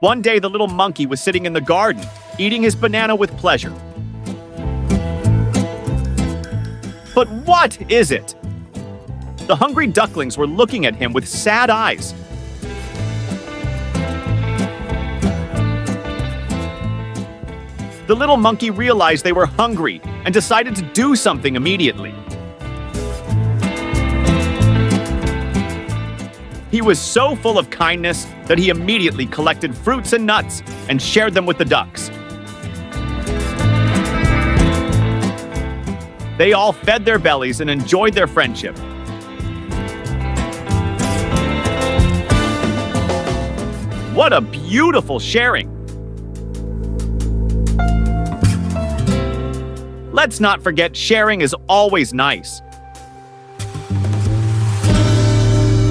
One day, the little monkey was sitting in the garden, eating his banana with pleasure. But what is it? The hungry ducklings were looking at him with sad eyes. The little monkey realized they were hungry and decided to do something immediately. He was so full of kindness that he immediately collected fruits and nuts and shared them with the ducks. They all fed their bellies and enjoyed their friendship. What a beautiful sharing! Let's not forget sharing is always nice.